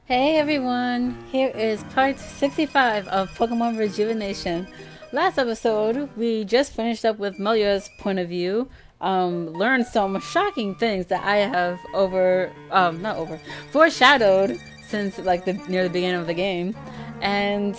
Hey everyone, here is part 65 of Pokemon Rejuvenation. Last episode, we just finished up with Melia's point of view, learned some shocking things that I have not over, foreshadowed since like near the beginning of the game. And,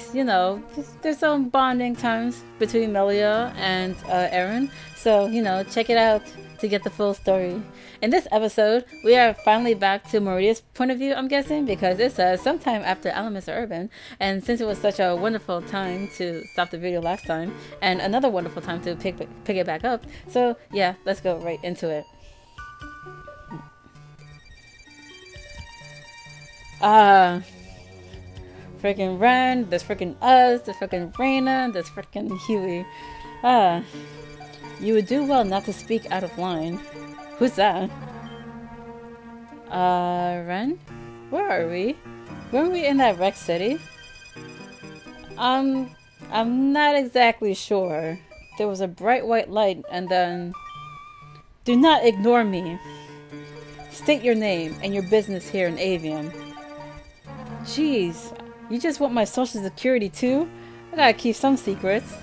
there's some bonding times between Melia and Aaron. So, check it out to get the full story. In this episode, we are finally back to Maria's point of view, I'm guessing, because it says sometime after Alamis Urban. And since it was such a wonderful time to stop the video last time, and another wonderful time to pick it back up, so yeah, let's go right into it. Uh, freaking Ren, there's freaking us, there's freaking Reina, there's freaking Huey. You would do well not to speak out of line. Who's that? Ren? Where are we? Were we in that wreck city? I'm not exactly sure. There was a bright white light and then... Do not ignore me. State your name and your business here in Avium. Jeez, you just want my social security too? I gotta keep some secrets.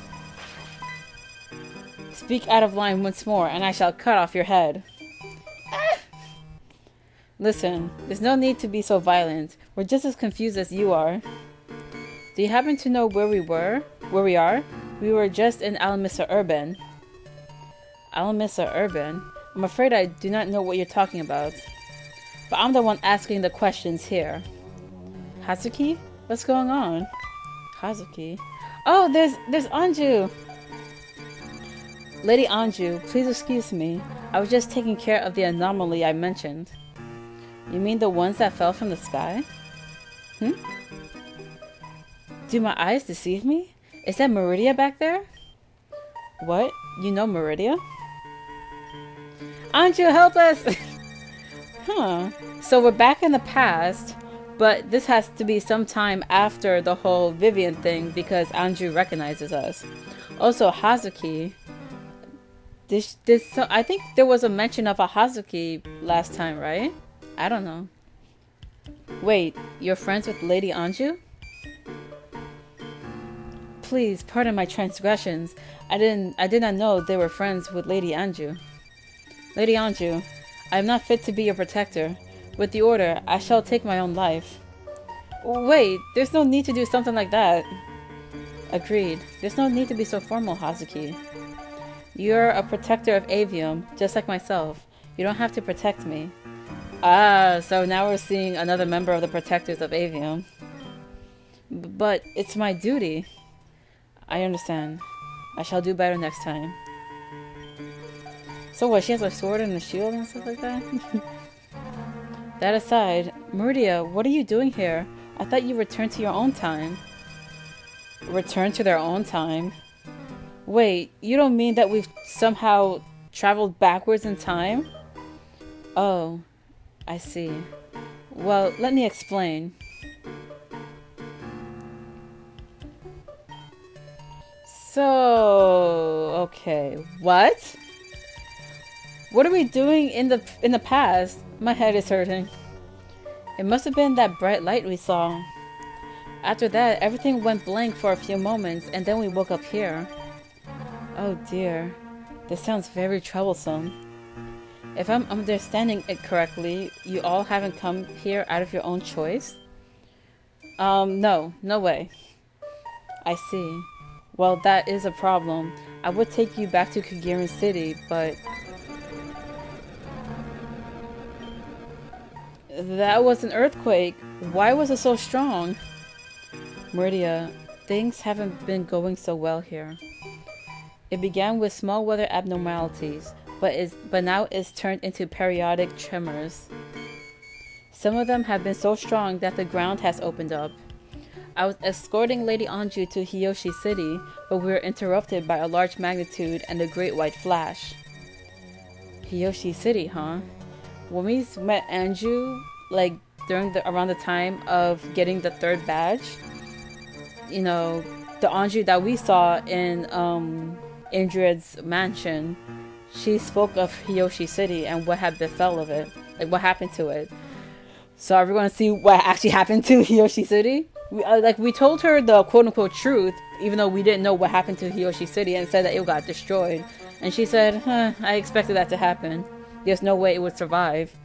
Speak out of line once more and I shall cut off your head. Listen, there's no need to be so violent. We're just as confused as you are. Do you happen to know where we were? Where we are? We were just in Alamissa Urban. Alamissa Urban? I'm afraid I do not know what you're talking about. But I'm the one asking the questions here. Hazuki? What's going on? Hazuki? Oh, there's Anju! Lady Anju, please excuse me. I was just taking care of the anomaly I mentioned. You mean the ones that fell from the sky? Do my eyes deceive me? Is that Meridia back there? What? You know Meridia? Anju, help us! Huh. So we're back in the past, but this has to be sometime after the whole Vivian thing because Anju recognizes us. Also, Hazuki. I think there was a mention of a Hazuki last time, right? I don't know. Wait, you're friends with Lady Anju? Please, pardon my transgressions. I did not know they were friends with Lady Anju. Lady Anju, I am not fit to be your protector. With the order, I shall take my own life. Wait, there's no need to do something like that. Agreed. There's no need to be so formal, Hazuki. You're a protector of Avium, just like myself. You don't have to protect me. Ah, so now we're seeing another member of the Protectors of Avium. But it's my duty. I understand. I shall do better next time. So what, she has a sword and a shield and stuff like that? That aside, Meridia, what are you doing here? I thought you returned to your own time. Return to their own time? Wait, you don't mean that we've somehow traveled backwards in time? Oh, I see. Well, let me explain. So, okay, what? What are we doing in the past? My head is hurting. It must have been that bright light we saw. After that, everything went blank for a few moments, and then we woke up here. Oh dear, this sounds very troublesome. If I'm understanding it correctly, you all haven't come here out of your own choice? No way. I see. Well, that is a problem. I would take you back to Kagirin City, but... That was an earthquake. Why was it so strong? Meridia, things haven't been going so well here. It began with small weather abnormalities, but now it's turned into periodic tremors. Some of them have been so strong that the ground has opened up. I was escorting Lady Anju to Hiyoshi City, but we were interrupted by a large magnitude and a great white flash. Hiyoshi City, huh? When we met Anju, like around the time of getting the third badge, you know, the Anju that we saw in Indrid's mansion, she spoke of Hiyoshi City and what had befell of it, like what happened to it. So are we going to see what actually happened to Hiyoshi City? We told her the quote-unquote truth, even though we didn't know what happened to Hiyoshi City, and said that it got destroyed. And she said, I expected that to happen. There's no way it would survive.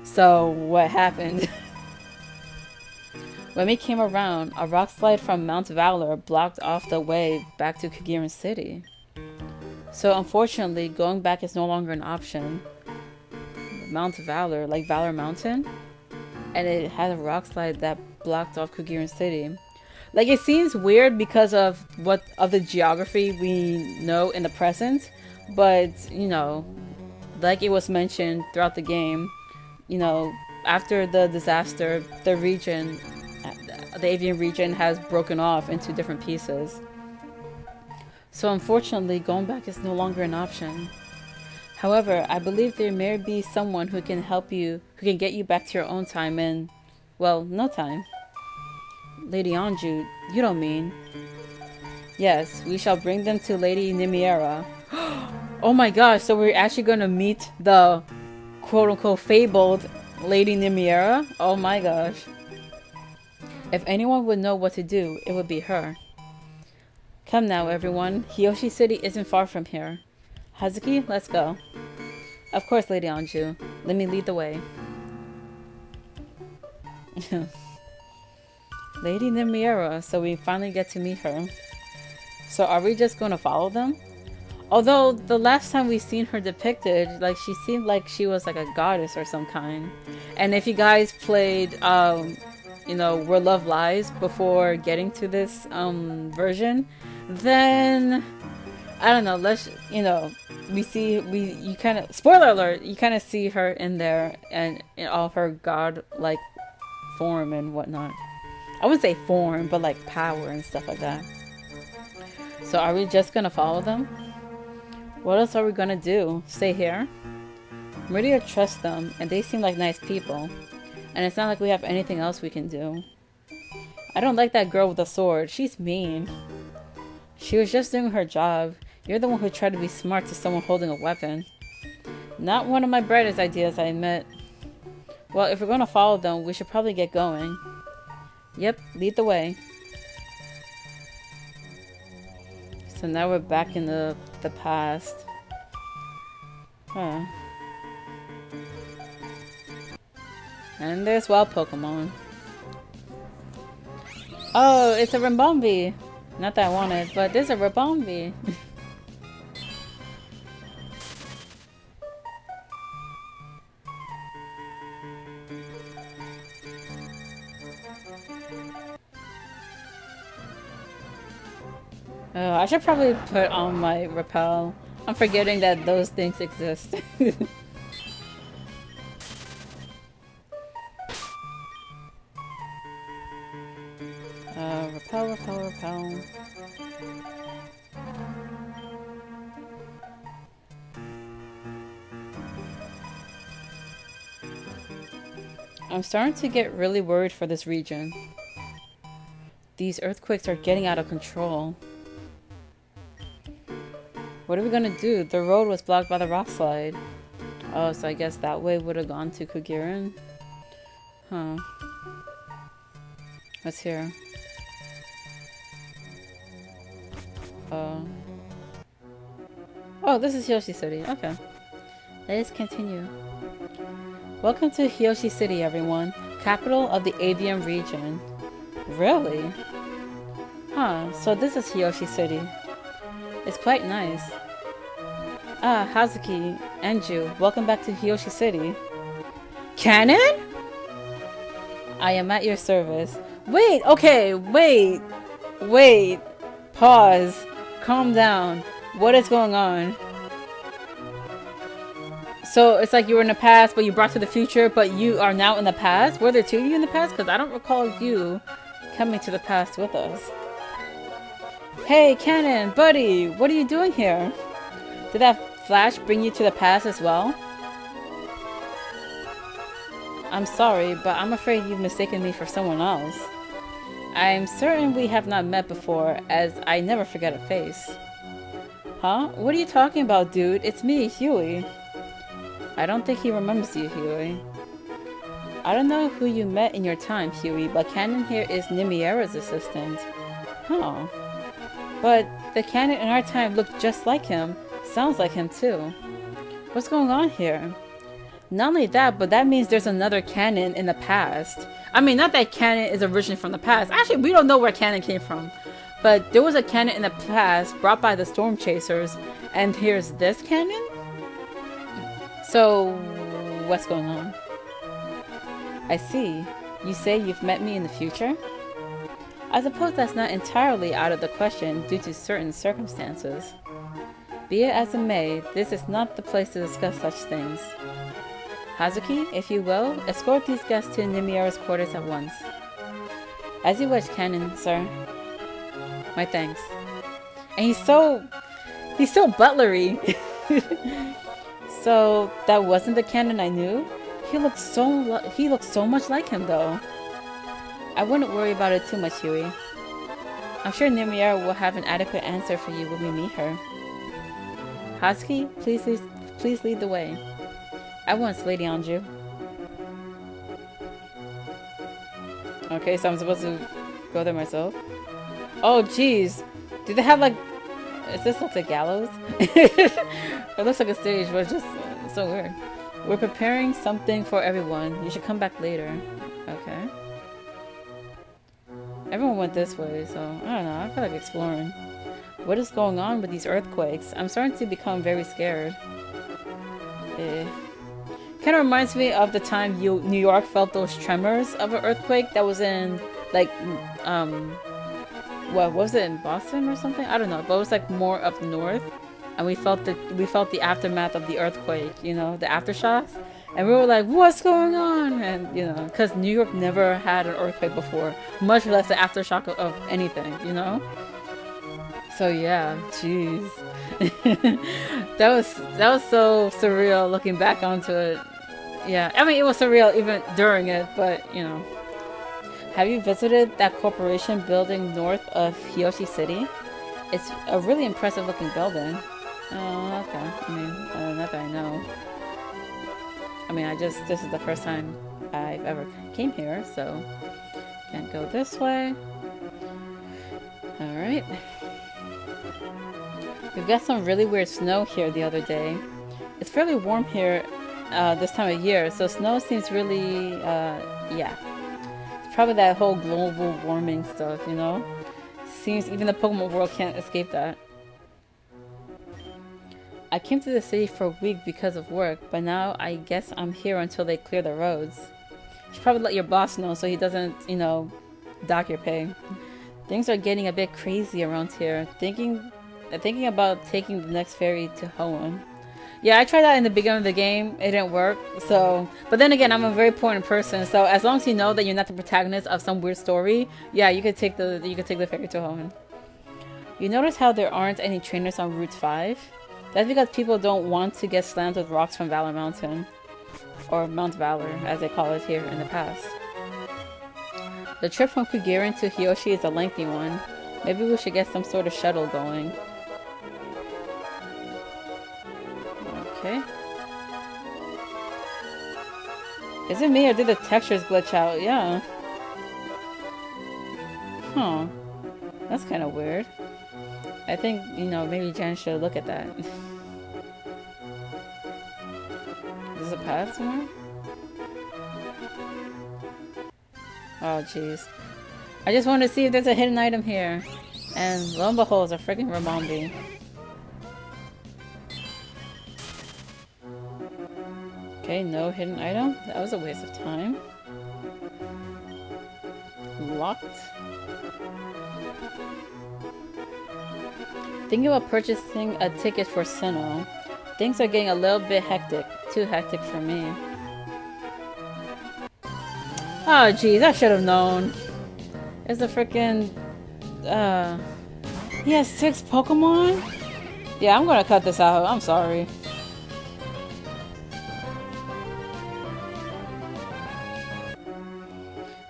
So what happened? When we came around, a rock slide from Mount Valor blocked off the way back to Kagiran City. So unfortunately, going back is no longer an option. Mount Valor, like Valor Mountain, and it had a rock slide that blocked off Kagiran City. Like, it seems weird because of the geography we know in the present, but you know, like it was mentioned throughout the game, you know, after the disaster, the avian region has broken off into different pieces. So unfortunately, going back is no longer an option. However, I believe there may be someone who can help you, who can get you back to your own time in, well, no time. Lady Anju, you don't mean? Yes, we shall bring them to Lady Nimiera. Oh my gosh, so we're actually going to meet the quote-unquote fabled Lady Nimiera? Oh my gosh. If anyone would know what to do, it would be her. Come now, everyone. Hiyoshi City isn't far from here. Hazuki, let's go. Of course, Lady Anju. Let me lead the way. Lady Nimiera, so we finally get to meet her. So are we just going to follow them? Although the last time we seen her depicted, like, she seemed like she was like a goddess or some kind. And if you guys played, you know, Where Love Lies before getting to this version, then I don't know, you kind of, spoiler alert, you kind of see her in there and in all of her god-like form and whatnot. I wouldn't say form, but like power and stuff like that. So are we just gonna follow them? What else are we gonna do? Stay here? Meridia trusts them, and they seem like nice people. And it's not like we have anything else we can do. I don't like that girl with the sword. She's mean. She was just doing her job. You're the one who tried to be smart to someone holding a weapon. Not one of my brightest ideas, I admit. Well, if we're going to follow them, we should probably get going. Yep, lead the way. So now we're back in the past. Huh. And there's wild Pokemon. Oh, it's a Ribombee! Not that I wanted, but there's a Ribombee. Oh, I should probably put on my repel. I'm forgetting that those things exist. Repel. I'm starting to get really worried for this region. These earthquakes are getting out of control. What are we gonna do? The road was blocked by the rock slide. Oh, so I guess that way would have gone to Kugiran? Huh. What's here? Oh, this is Hiyoshi City. Okay. Let's continue. Welcome to Hiyoshi City, everyone. Capital of the Avian region. Really? Huh, so this is Hiyoshi City. It's quite nice. Ah, Hazuki, Anju, welcome back to Hiyoshi City. Canon? I am at your service. Wait, okay, wait. Pause. Calm down. What is going on? So it's like you were in the past, but you brought to the future, but you are now in the past? Were there two of you in the past? Because I don't recall you coming to the past with us. Hey, Canon, buddy, what are you doing here? Did that flash bring you to the past as well? I'm sorry, but I'm afraid you've mistaken me for someone else. I'm certain we have not met before, as I never forget a face. Huh? What are you talking about, dude? It's me, Huey. I don't think he remembers you, Huey. I don't know who you met in your time, Huey, but Canon here is Nimiera's assistant. Huh. But the Canon in our time looked just like him. Sounds like him too. What's going on here? Not only that, but that means there's another Canon in the past. I mean, not that Canon is originally from the past. Actually, we don't know where Canon came from. But there was a Canon in the past brought by the Storm Chasers, and here's this Canon? So, what's going on? I see. You say you've met me in the future? I suppose that's not entirely out of the question due to certain circumstances. Be it as it may, this is not the place to discuss such things. Hazuki, if you will, escort these guests to Nimiera's quarters at once. As you wish, Canon, sir. My thanks. And he's so butlery. So that wasn't the Canon I knew? He looked so much like him though. I wouldn't worry about it too much, Huey. I'm sure Nimiera will have an adequate answer for you when we meet her. Hazuki, please lead the way. At once, Lady Anju. Okay, so I'm supposed to go there myself. Oh, jeez. Do they have like... Is this like a gallows? It looks like a stage, but it's just so weird. We're preparing something for everyone. You should come back later. Okay. Everyone went this way, so I don't know. I feel like exploring. What is going on with these earthquakes? I'm starting to become very scared. Kind of reminds me of the time New York felt those tremors of an earthquake that was in, like, what was it, in Boston or something? I don't know, but it was like more up north, and we felt the aftermath of the earthquake, you know, the aftershocks, and we were like, what's going on? And you know, because New York never had an earthquake before, much less the aftershock of anything, you know. So yeah, jeez. that was so surreal looking back onto it. Yeah, I mean, it was surreal even during it, but you know. Have you visited that corporation building north of Hiyoshi City? It's a really impressive looking building. Oh, okay. I mean, not that I know. I mean, this is the first time I've ever came here, so can't go this way. Alright. We've got some really weird snow here the other day. It's fairly warm here this time of year, so snow seems really, yeah. It's probably that whole global warming stuff, you know? Seems even the Pokemon world can't escape that. I came to the city for a week because of work, but now I guess I'm here until they clear the roads. You should probably let your boss know so he doesn't, you know, dock your pay. Things are getting a bit crazy around here. Thinking about taking the next ferry to Hoenn. Yeah, I tried that in the beginning of the game. It didn't work. So, but then again, I'm a very important person. So as long as you know that you're not the protagonist of some weird story, yeah, you could take the ferry to Hoenn. You notice how there aren't any trainers on Route 5? That's because people don't want to get slammed with rocks from Valor Mountain, or Mount Valor, as they call it here in the past. The trip from Kugirin to Hiyoshi is a lengthy one. Maybe we should get some sort of shuttle going. Okay. Is it me or did the textures glitch out? Yeah. Huh. That's kind of weird. I think, you know, maybe Jen should look at that. Is it a path somewhere? Oh, jeez. I just want to see if there's a hidden item here. And lo and behold, it's a freaking Ramombi. Okay, no hidden item. That was a waste of time. Locked. Thinking about purchasing a ticket for Sinnoh. Things are getting a little bit hectic. Too hectic for me. Oh jeez, I should have known. It's a freaking... He has 6 Pokemon? Yeah, I'm gonna cut this out. I'm sorry.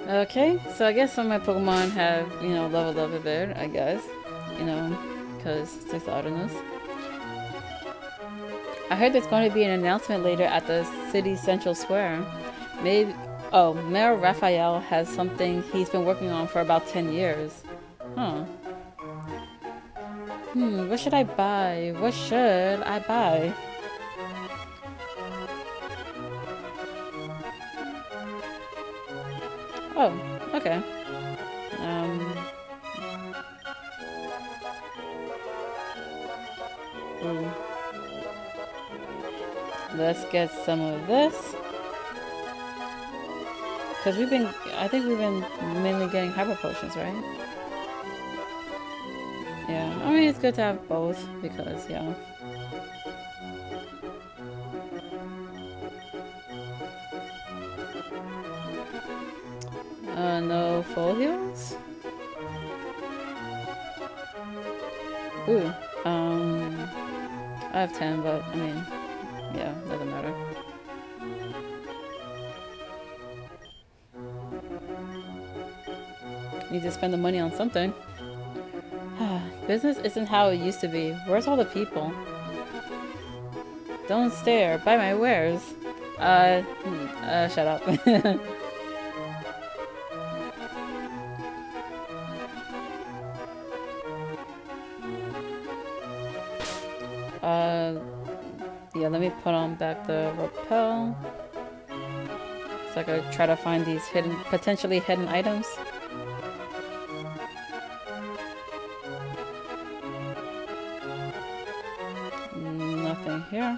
Okay, so I guess some of my Pokemon have, you know, leveled up a bit, I guess. You know, because 6 oddness. I heard there's going to be an announcement later at the city central square. Maybe... Oh, Mayor Raphael has something he's been working on for about 10 years. Huh. What should I buy? What should I buy? Oh, okay. Um, ooh. Let's get some of this. Because I think we've been mainly getting hyper potions, right? Yeah, I mean, it's good to have both because, yeah. No full heals? Ooh, I have 10, but I mean, yeah, doesn't matter. Need to spend the money on something. Business isn't how it used to be. Where's all the people? Don't stare. Buy my wares. Shut up. Yeah, let me put on back the rappel. So I could try to find these potentially hidden items. Nothing here.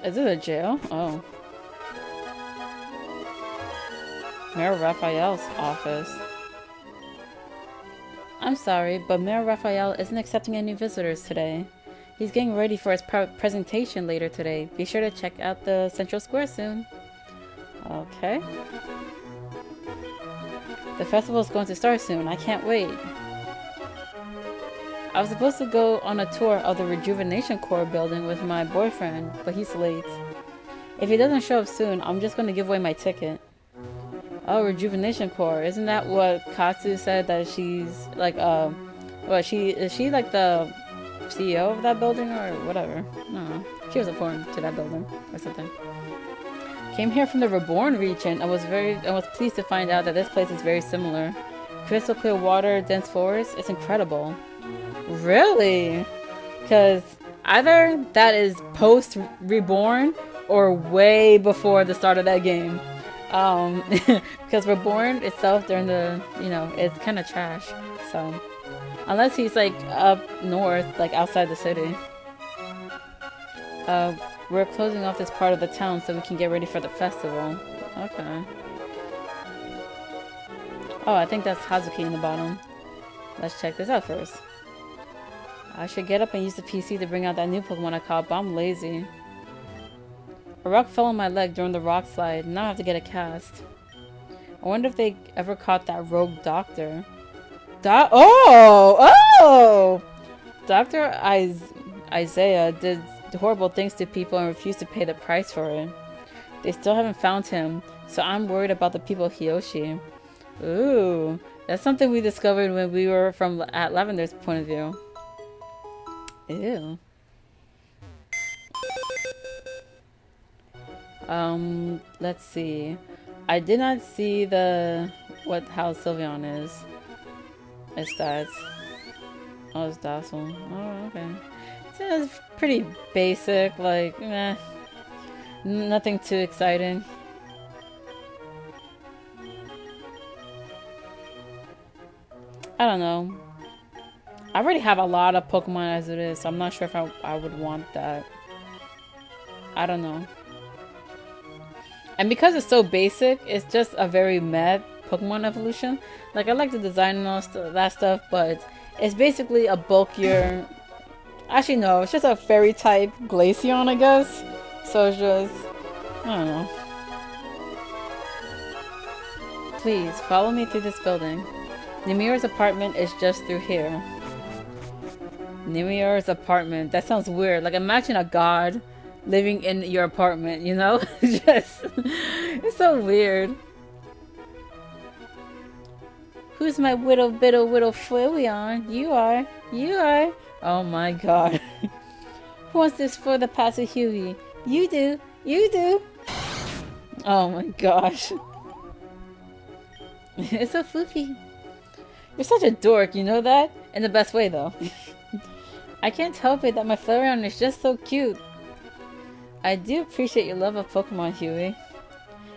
Is it a jail? Oh. Mayor Raphael's office. I'm sorry, but Mayor Raphael isn't accepting any visitors today. He's getting ready for his presentation later today. Be sure to check out the Central Square soon. Okay. The festival's going to start soon. I can't wait. I was supposed to go on a tour of the Rejuvenation Core building with my boyfriend, but he's late. If he doesn't show up soon, I'm just going to give away my ticket. Oh, Rejuvenation Core. Isn't that what Katsu said that she's like, is she like the CEO of that building or whatever? No, she was important to that building or something. Came here from the Reborn region. I was pleased to find out that this place is very similar. Crystal clear water, dense forest. It's incredible. Really? Because either that is post Reborn or way before the start of that game. Because Reborn itself during the, it's kind of trash. So, unless he's like up north, like outside the city. We're closing off this part of the town so we can get ready for the festival. Okay. Oh, I think that's Hazuki in the bottom. Let's check this out first. I should get up and use the PC to bring out that new Pokemon I caught, but I'm lazy. A rock fell on my leg during the rock slide. Now I have to get a cast. I wonder if they ever caught that rogue doctor. Oh! Dr. Isaiah did horrible things to people and refused to pay the price for it. They still haven't found him, so I'm worried about the people of Hiyoshi. Ooh, that's something we discovered when we were at Lavender's point of view. Ew. Let's see. I did not see how Sylveon is. His stats. Oh, it's docile. Oh, okay. It's pretty basic, like, meh. Nothing too exciting. I don't know. I already have a lot of Pokemon as it is, so I'm not sure if I would want that. I don't know. And because it's so basic, it's just a very mad Pokemon evolution. Like, I like the design and all that stuff, but it's basically a bulkier... Actually, no, it's just a fairy type Glaceon, I guess. So it's just... I don't know. Please, follow me through this building. Nimiro's apartment is just through here. Nimiro's apartment. That sounds weird. Like, imagine a god living in your apartment, you know? It's so weird. Who's my whittle Filion? You are. Oh my god. Who wants to explore the past with Huey? You do! You do! Oh my gosh. It's so floofy. You're such a dork, you know that? In the best way, though. I can't help it that my Flareon is just so cute. I do appreciate your love of Pokemon, Huey.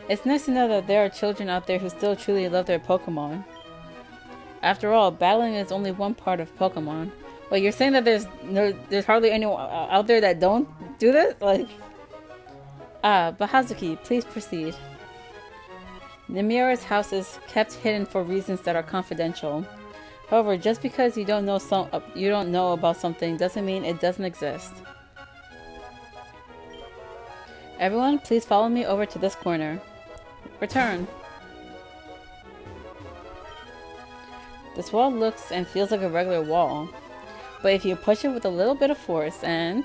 It's nice to know that there are children out there who still truly love their Pokemon. After all, battling is only one part of Pokemon. Wait, you're saying that there's hardly anyone out there that don't do this? Like... but Hazuki, please proceed. Nimiera's house is kept hidden for reasons that are confidential. However, just because you don't know about something doesn't mean it doesn't exist. Everyone, please follow me over to this corner. Return. This wall looks and feels like a regular wall, but if you push it with a little bit of force and...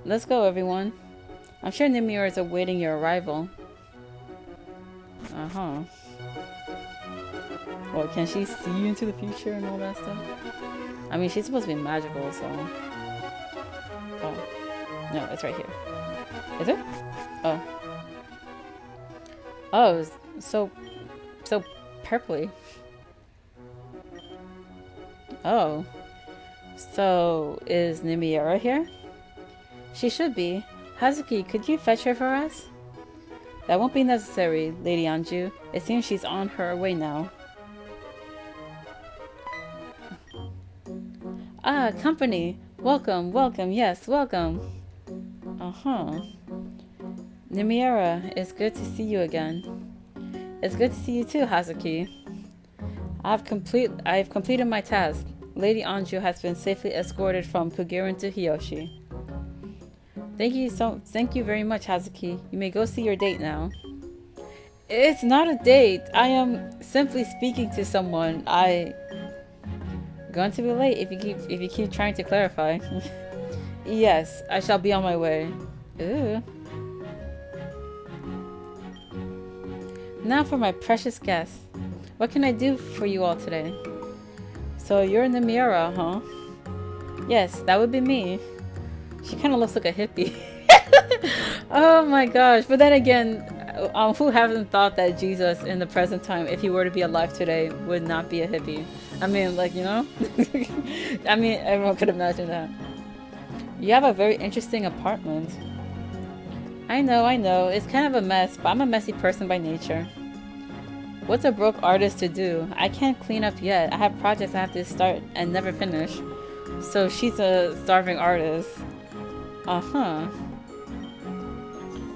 Let's go, everyone. I'm sure Nimiera is awaiting your arrival. Uh-huh. Well, can she see into the future and all that stuff? I mean, she's supposed to be magical, so... Oh. No, it's right here. Is it? Oh. Oh, so purpley. Oh. So, is Nimiera here? She should be. Hazuki, could you fetch her for us? That won't be necessary, Lady Anju. It seems she's on her way now. Ah, company! Welcome, welcome, yes, welcome! Uh-huh. Nimiera, it's good to see you again. It's good to see you too, Hazuki. I've completed my task. Lady Anju has been safely escorted from Kugirin to Hiyoshi. Thank you very much, Hazuki. You may go see your date now. It's not a date. I am simply speaking to someone. Going to be late if you keep trying to clarify. Yes, I shall be on my way. Ooh. Now for my precious guest. What can I do for you all today? So you're Nimiera, huh? Yes, that would be me. She kind of looks like a hippie. Oh my gosh. But then again, who hasn't thought that Jesus in the present time, if he were to be alive today, would not be a hippie? I mean, like, you know? I mean, everyone could imagine that. You have a very interesting apartment. I know. It's kind of a mess, but I'm a messy person by nature. What's a broke artist to do? I can't clean up yet. I have projects I have to start and never finish. So she's a starving artist. Uh-huh.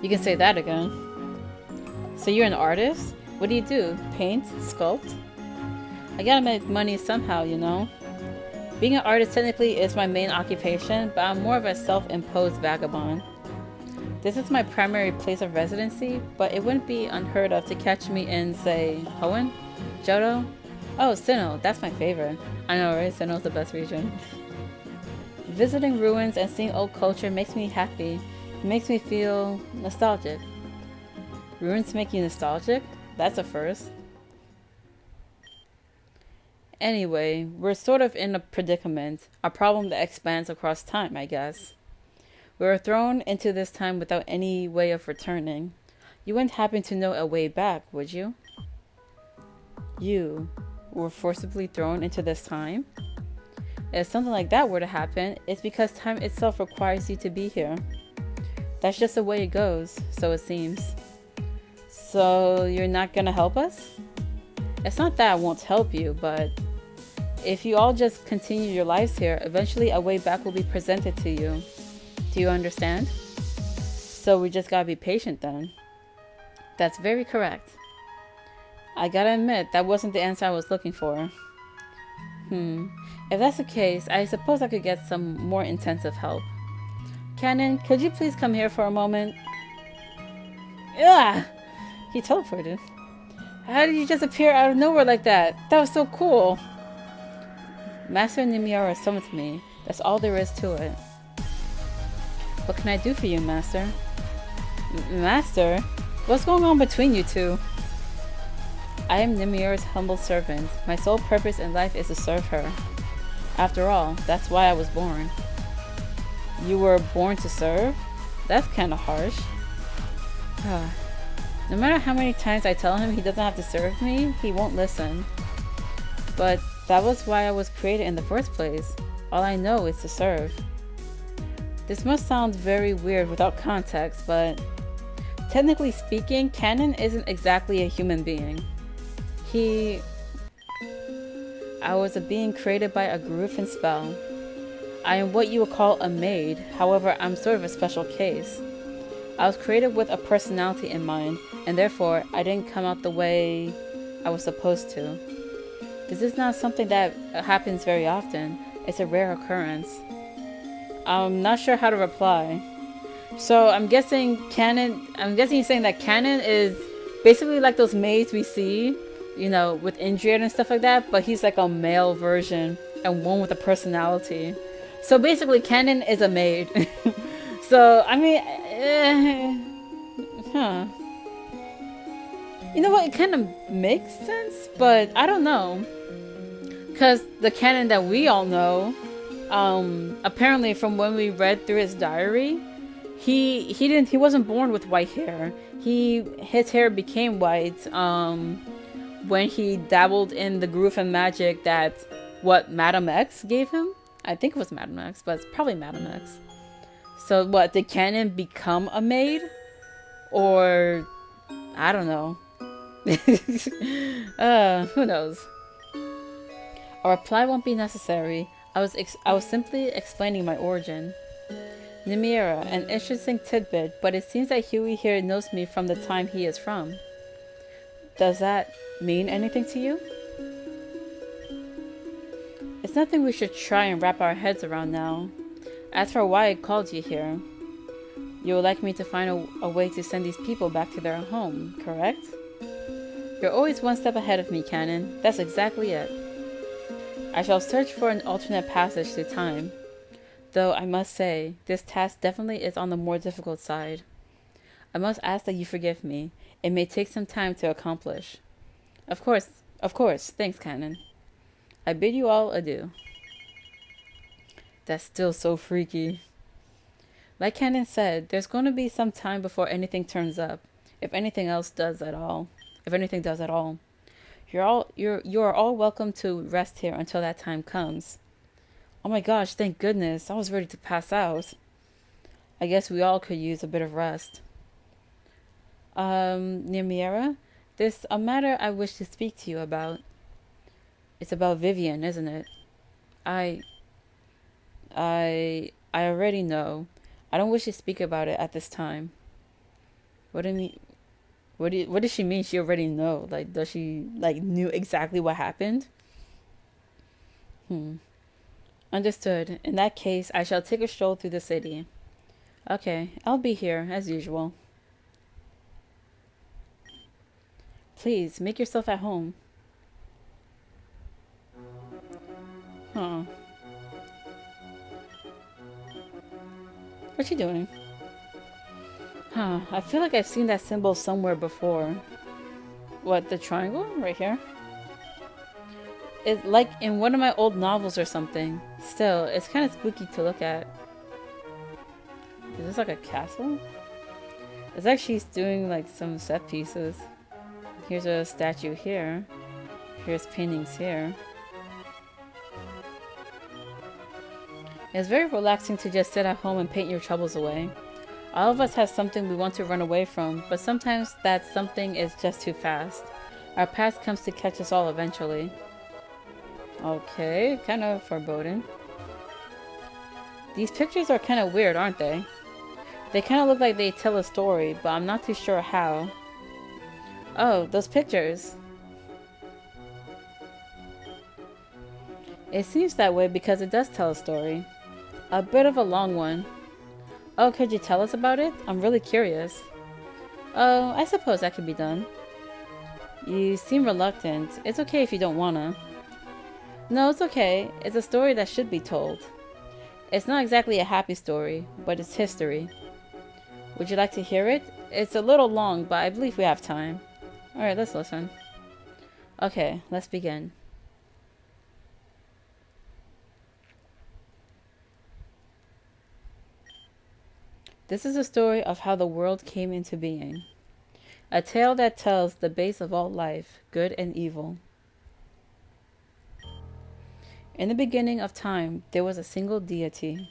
You can say that again. So you're an artist? What do you do? Paint? Sculpt? I gotta make money somehow, you know? Being an artist technically is my main occupation, but I'm more of a self-imposed vagabond. This is my primary place of residency, but it wouldn't be unheard of to catch me in, say, Hoenn? Johto? Oh, Sinnoh, that's my favorite. I know, right? Sinnoh's the best region. Visiting ruins and seeing old culture makes me happy. It makes me feel nostalgic. Ruins make you nostalgic? That's a first. Anyway, we're sort of in a predicament, a problem that expands across time, I guess. We were thrown into this time without any way of returning. You wouldn't happen to know a way back, would you? You were forcibly thrown into this time? If something like that were to happen, it's because time itself requires you to be here. That's just the way it goes, so it seems. So you're not gonna help us? It's not that I won't help you, but if you all just continue your lives here, eventually a way back will be presented to you. Do you understand? So we just gotta be patient then. That's very correct. I gotta admit, that wasn't the answer I was looking for. If that's the case, I suppose I could get some more intensive help. Cannon, could you please come here for a moment? Ugh! He teleported. How did you just appear out of nowhere like that? That was so cool! Master Nimiera summoned me. That's all there is to it. What can I do for you, Master? Master? What's going on between you two? I am Nimiera's humble servant. My sole purpose in life is to serve her. After all, that's why I was born. You were born to serve? That's kind of harsh. No matter how many times I tell him he doesn't have to serve me, he won't listen. But that was why I was created in the first place. All I know is to serve. This must sound very weird without context, but technically speaking, Canon isn't exactly a human being. I was a being created by a Garufan spell. I am what you would call a maid, however, I'm sort of a special case. I was created with a personality in mind, and therefore, I didn't come out the way I was supposed to. This is not something that happens very often. It's a rare occurrence. I'm not sure how to reply. So I'm guessing you're saying that Canon is basically like those maids we see, you know, with Indrian and stuff like that, but he's like a male version and one with a personality. So basically Canon is a maid. So, I mean, you know what, it kind of makes sense, but I don't know. Because the Canon that we all know, apparently from when we read through his diary, he wasn't born with white hair. His hair became white when he dabbled in the Garufan magic that Madame X gave him. I think it was Madame X, but it's probably Madame X. So what, did Canon become a maid? Or I don't know. Who knows? A reply won't be necessary. I was simply explaining my origin. Nymeria, an interesting tidbit, but it seems that Huey here knows me from the time he is from. Does that mean anything to you? It's nothing we should try and wrap our heads around now. As for why I called you here, you would like me to find a way to send these people back to their home, correct? You're always one step ahead of me, Canon. That's exactly it. I shall search for an alternate passage through time. Though I must say, this task definitely is on the more difficult side. I must ask that you forgive me. It may take some time to accomplish. Of course. Thanks, Canon. I bid you all adieu. That's still so freaky. Like Canon said, there's going to be some time before anything turns up. If anything does at all. You are all welcome to rest here until that time comes. Oh my gosh, thank goodness. I was ready to pass out. I guess we all could use a bit of rest. Nymeria, there's a matter I wish to speak to you about. It's about Vivian, isn't it? I already know. I don't wish to speak about it at this time. What do you mean? What does she mean? She already know? Like, does she knew exactly what happened? Understood. In that case, I shall take a stroll through the city. Okay, I'll be here as usual. Please make yourself at home. What's she doing? I feel like I've seen that symbol somewhere before. What, the triangle? Right here? It's like in one of my old novels or something. Still, it's kind of spooky to look at. Is this like a castle? It's like she's doing like some set pieces. Here's a statue here. Here's paintings here. It's very relaxing to just sit at home and paint your troubles away. All of us have something we want to run away from, but sometimes that something is just too fast. Our past comes to catch us all eventually. Okay, kind of foreboding. These pictures are kind of weird, aren't they? They kind of look like they tell a story, but I'm not too sure how. Oh, those pictures. It seems that way because it does tell a story. A bit of a long one. Oh, could you tell us about it? I'm really curious. Oh, I suppose that could be done. You seem reluctant. It's okay if you don't wanna. No, it's okay. It's a story that should be told. It's not exactly a happy story, but it's history. Would you like to hear it? It's a little long, but I believe we have time. Alright, let's listen. Okay, let's begin. This is a story of how the world came into being. A tale that tells the base of all life, good and evil. In the beginning of time, there was a single deity,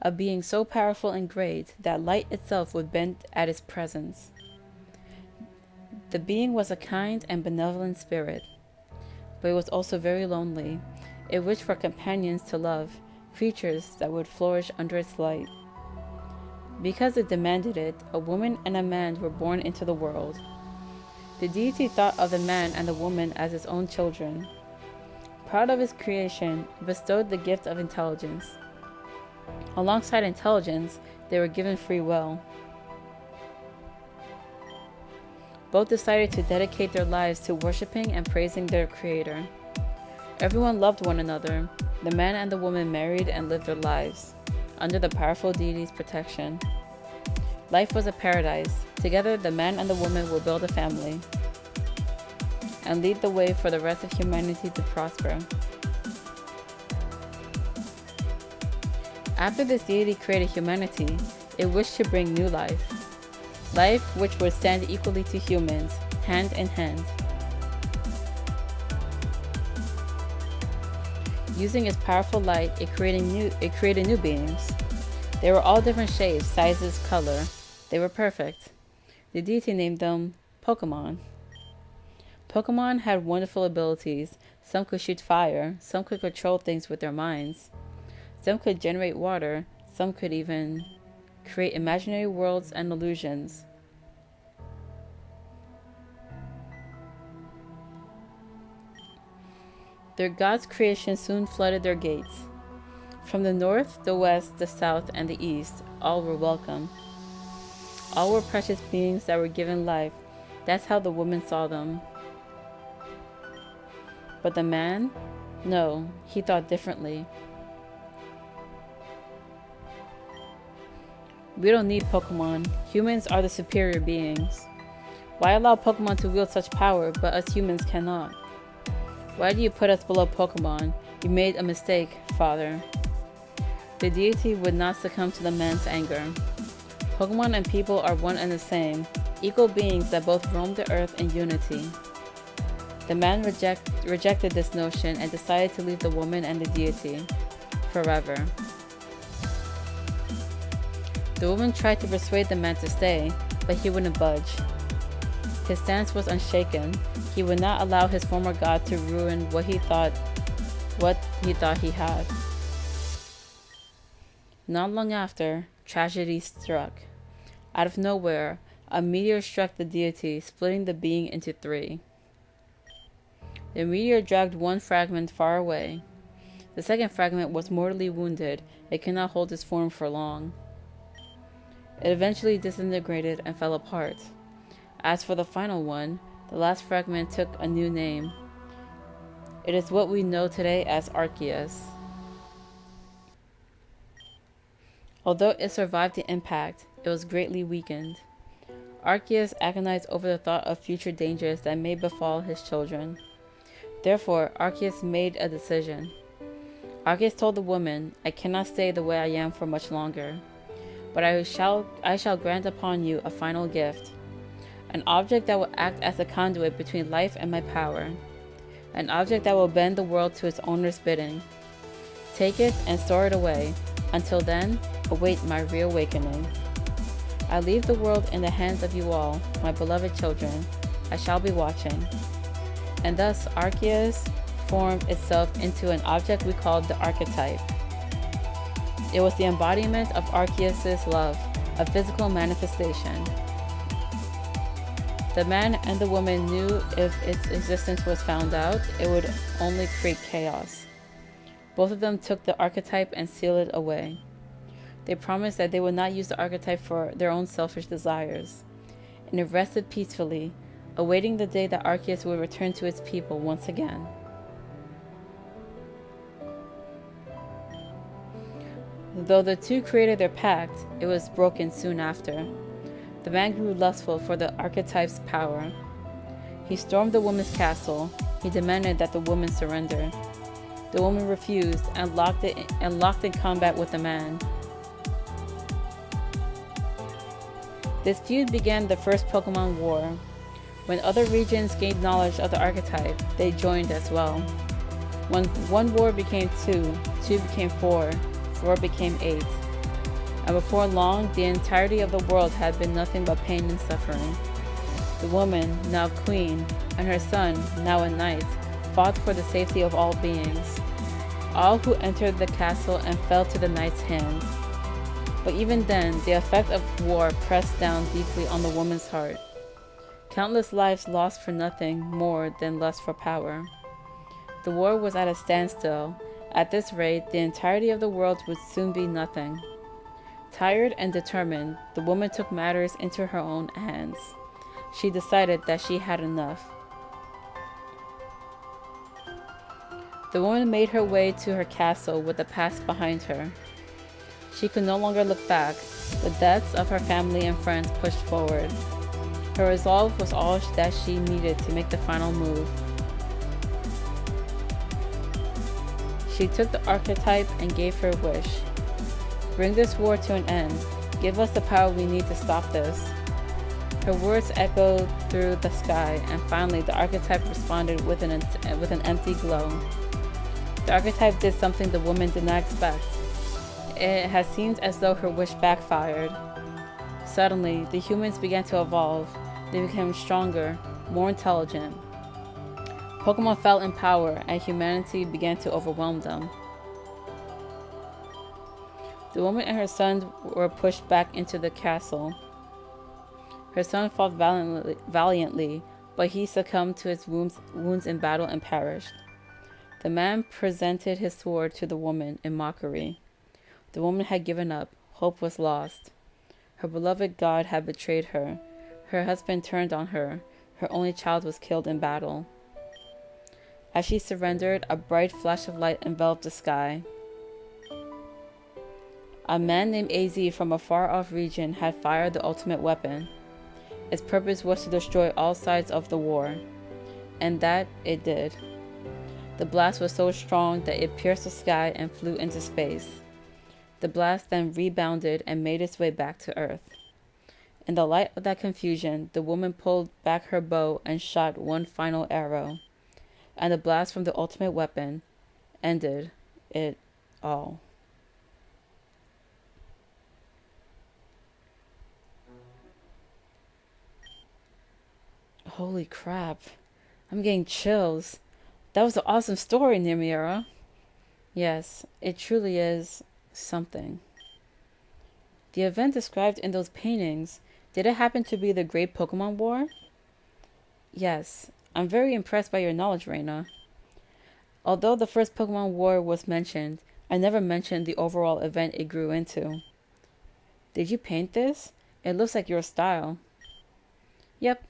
a being so powerful and great that light itself would bend at its presence. The being was a kind and benevolent spirit, but it was also very lonely. It wished for companions to love, creatures that would flourish under its light. Because it demanded it, a woman and a man were born into the world. The deity thought of the man and the woman as his own children. Proud of his creation, he bestowed the gift of intelligence. Alongside intelligence, they were given free will. Both decided to dedicate their lives to worshiping and praising their creator. Everyone loved one another. The man and the woman married and lived their lives under the powerful deity's protection. Life was a paradise. Together, the man and the woman will build a family and lead the way for the rest of humanity to prosper. After this deity created humanity, it wished to bring new life. Life which would stand equally to humans, hand in hand. Using its powerful light, it created new beings. They were all different shapes, sizes, color. They were perfect. The deity named them Pokemon. Pokemon had wonderful abilities. Some could shoot fire, some could control things with their minds. Some could generate water, some could even create imaginary worlds and illusions. Their god's creation soon flooded their gates. From the north, the west, the south, and the east, all were welcome. All were precious beings that were given life. That's how the woman saw them. But the man? No, he thought differently. We don't need Pokemon. Humans are the superior beings. Why allow Pokemon to wield such power, but us humans cannot? Why do you put us below Pokemon? You made a mistake, Father. The deity would not succumb to the man's anger. Pokemon and people are one and the same, equal beings that both roam the earth in unity. The man rejected this notion and decided to leave the woman and the deity forever. The woman tried to persuade the man to stay, but he wouldn't budge. His stance was unshaken. He would not allow his former god to ruin what he thought he had. Not long after, tragedy struck. Out of nowhere, a meteor struck the deity, splitting the being into three. The meteor dragged one fragment far away. The second fragment was mortally wounded. It could not hold its form for long. It eventually disintegrated and fell apart. As for the final one, the last fragment took a new name. It is what we know today as Arceus. Although it survived the impact, it was greatly weakened. Arceus agonized over the thought of future dangers that may befall his children. Therefore, Arceus made a decision. Arceus told the woman, "I cannot stay the way I am for much longer, but I shall grant upon you a final gift. An object that will act as a conduit between life and my power. An object that will bend the world to its owner's bidding. Take it and store it away. Until then, await my reawakening. I leave the world in the hands of you all, my beloved children. I shall be watching." And thus Arceus formed itself into an object we called the archetype. It was the embodiment of Arceus' love, a physical manifestation. The man and the woman knew if its existence was found out, it would only create chaos. Both of them took the archetype and sealed it away. They promised that they would not use the archetype for their own selfish desires, and it rested peacefully, awaiting the day that Arceus would return to its people once again. Though the two created their pact, it was broken soon after. The man grew lustful for the archetype's power. He stormed the woman's castle. He demanded that the woman surrender. The woman refused and locked in combat with the man. This feud began the first Pokemon War. When other regions gained knowledge of the archetype, they joined as well. When one war became two, two became four, four became eight. And before long, the entirety of the world had been nothing but pain and suffering. The woman, now queen, and her son, now a knight, fought for the safety of all beings. All who entered the castle and fell to the knight's hands. But even then, the effect of war pressed down deeply on the woman's heart. Countless lives lost for nothing more than lust for power. The war was at a standstill. At this rate, the entirety of the world would soon be nothing. Tired and determined, the woman took matters into her own hands. She decided that she had enough. The woman made her way to her castle with the past behind her. She could no longer look back. The deaths of her family and friends pushed forward. Her resolve was all that she needed to make the final move. She took the archetype and gave her wish. Bring this war to an end. Give us the power we need to stop this. Her words echoed through the sky, and finally the archetype responded with an empty glow. The archetype did something the woman did not expect. It had seemed as though her wish backfired. Suddenly, the humans began to evolve. They became stronger, more intelligent. Pokemon fell in power, and humanity began to overwhelm them. The woman and her son were pushed back into the castle. Her son fought valiantly, but he succumbed to his wounds in battle and perished. The man presented his sword to the woman in mockery. The woman had given up. Hope was lost. Her beloved god had betrayed her. Her husband turned on her. Her only child was killed in battle. As she surrendered, a bright flash of light enveloped the sky. A man named AZ from a far-off region had fired the ultimate weapon. Its purpose was to destroy all sides of the war. And that it did. The blast was so strong that it pierced the sky and flew into space. The blast then rebounded and made its way back to Earth. In the light of that confusion, the woman pulled back her bow and shot one final arrow. And the blast from the ultimate weapon ended it all. Holy crap. I'm getting chills. That was an awesome story, Nimiera. Yes, it truly is something. The event described in those paintings, did it happen to be the Great Pokemon War? Yes, I'm very impressed by your knowledge, Reina. Although the first Pokemon War was mentioned, I never mentioned the overall event it grew into. Did you paint this? It looks like your style. Yep,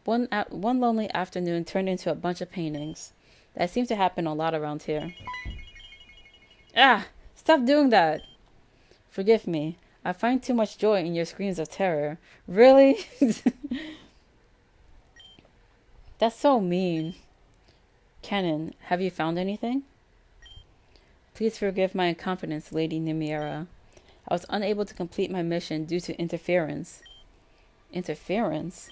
one lonely afternoon turned into a bunch of paintings. That seems to happen a lot around here. Ah! Stop doing that! Forgive me. I find too much joy in your screams of terror. Really? That's so mean. Canon, have you found anything? Please forgive my incompetence, Lady Nimiera. I was unable to complete my mission due to interference. Interference?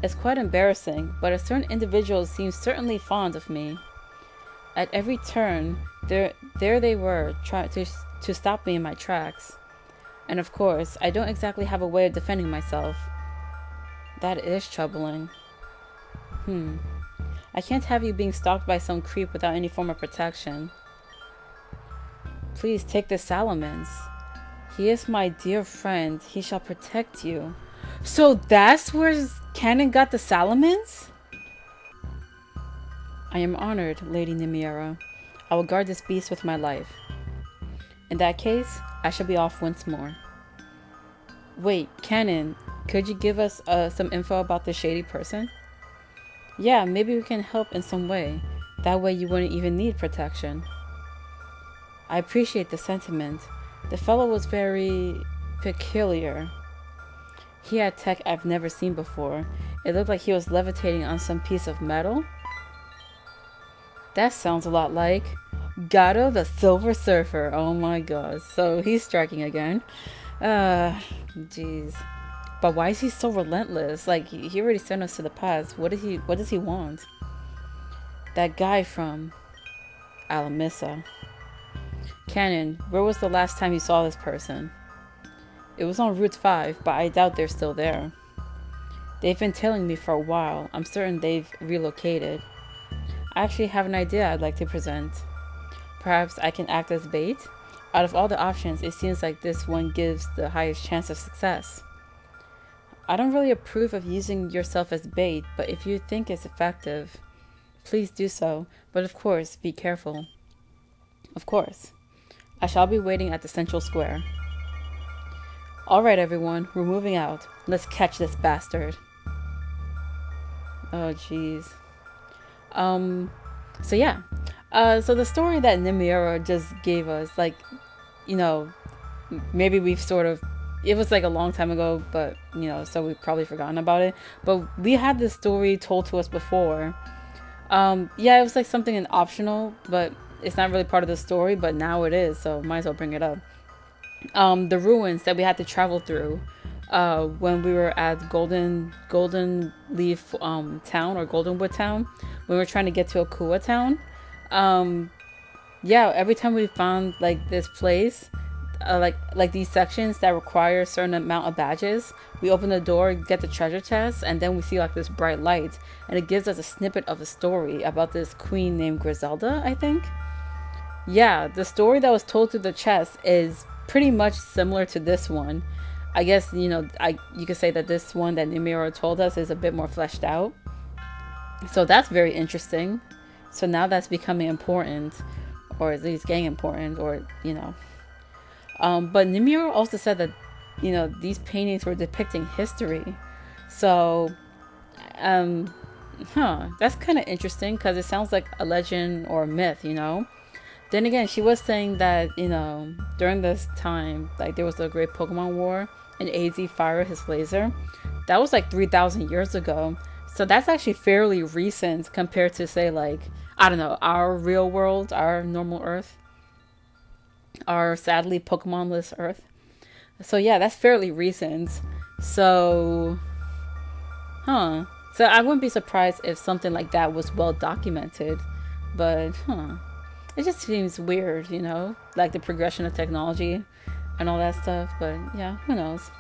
It's quite embarrassing, but a certain individual seems certainly fond of me. At every turn, there they were, trying to stop me in my tracks. And of course, I don't exactly have a way of defending myself. That is troubling. I can't have you being stalked by some creep without any form of protection. Please take the Salamence. He is my dear friend. He shall protect you. So that's where Canon got the Salamence? I am honored, Lady Nimiera. I will guard this beast with my life. In that case, I shall be off once more. Wait, Canon, could you give us some info about this shady person? Yeah, maybe we can help in some way. That way you wouldn't even need protection. I appreciate the sentiment. The fellow was very peculiar. He had tech I've never seen before. It looked like he was levitating on some piece of metal. That sounds a lot like Gato the Silver Surfer. Oh my god. So he's striking again. Jeez. But why is he so relentless? Like, he already sent us to the past. What does he want? That guy from Alamissa. Cannon, where was the last time you saw this person? It was on Route 5, but I doubt they're still there. They've been tailing me for a while. I'm certain they've relocated. I actually have an idea I'd like to present. Perhaps I can act as bait? Out of all the options, it seems like this one gives the highest chance of success. I don't really approve of using yourself as bait, but if you think it's effective, please do so. But of course, be careful. Of course. I shall be waiting at the central square. Alright everyone, we're moving out. Let's catch this bastard. Oh jeez. So yeah. So the story that Nimiura just gave us, like, you know, maybe we've sort of, it was like a long time ago, but, you know, so we've probably forgotten about it. But we had this story told to us before. Yeah, it was like something an optional, but it's not really part of the story, but now it is, so might as well bring it up. The ruins that we had to travel through when we were at Golden Leaf town, or Goldenwood town, when we were trying to get to Akua town. Yeah, every time we found like this place, like these sections that require a certain amount of badges, we open the door, get the treasure chest, and then we see like this bright light, and it gives us a snippet of a story about this queen named Griselda, I think. Yeah, the story that was told through the chest is pretty much similar to this one. I guess, you know, you could say that this one that Nimiura told us is a bit more fleshed out. So that's very interesting. So now that's becoming important, or at least getting important, or, you know. But Nimiura also said that, you know, these paintings were depicting history. So, that's kind of interesting, because it sounds like a legend or a myth, you know. Then again, she was saying that, you know, during this time, like, there was a great Pokemon War, and AZ fired his laser. That was like 3,000 years ago. So that's actually fairly recent compared to, say, like, I don't know, our real world, our normal Earth. Our sadly Pokemon-less Earth. So yeah, that's fairly recent. So, So I wouldn't be surprised if something like that was well documented. But, it just seems weird, you know, like the progression of technology and all that stuff. But yeah, who knows?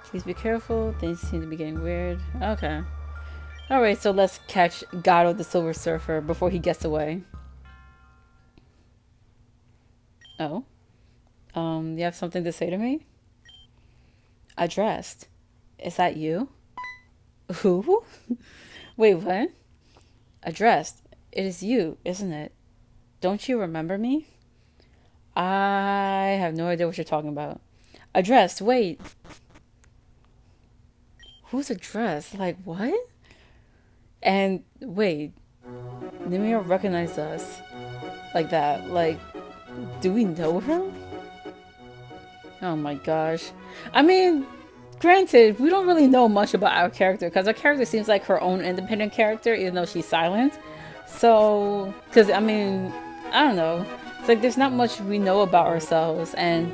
Please be careful. Things seem to be getting weird. Okay. Alright, so let's catch Gato the Silver Surfer before he gets away. Oh? You have something to say to me? Addressed. Is that you? Who? Wait, what? Addressed. It is you, isn't it? Don't you remember me? I have no idea what you're talking about. Addressed, wait. Who's addressed? Like, what? And, wait. Nimio recognized us. Like that. Like, do we know her? Oh my gosh. I mean, granted, we don't really know much about our character, because our character seems like her own independent character, even though she's silent. So, because, I mean, I don't know. It's like there's not much we know about ourselves, and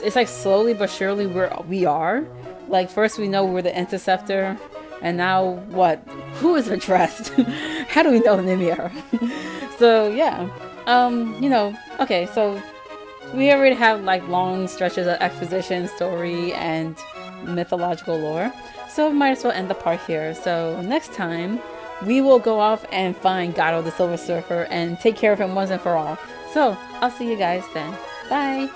it's like slowly but surely we are. Like, first we know we're the Interceptor, and now what? Who is addressed? How do we know Nimir? So, yeah. You know, okay, so we already have like long stretches of exposition, story, and mythological lore. So might as well end the part here. So next time, we will go off and find Gato the Silver Surfer and take care of him once and for all. So I'll see you guys then. Bye!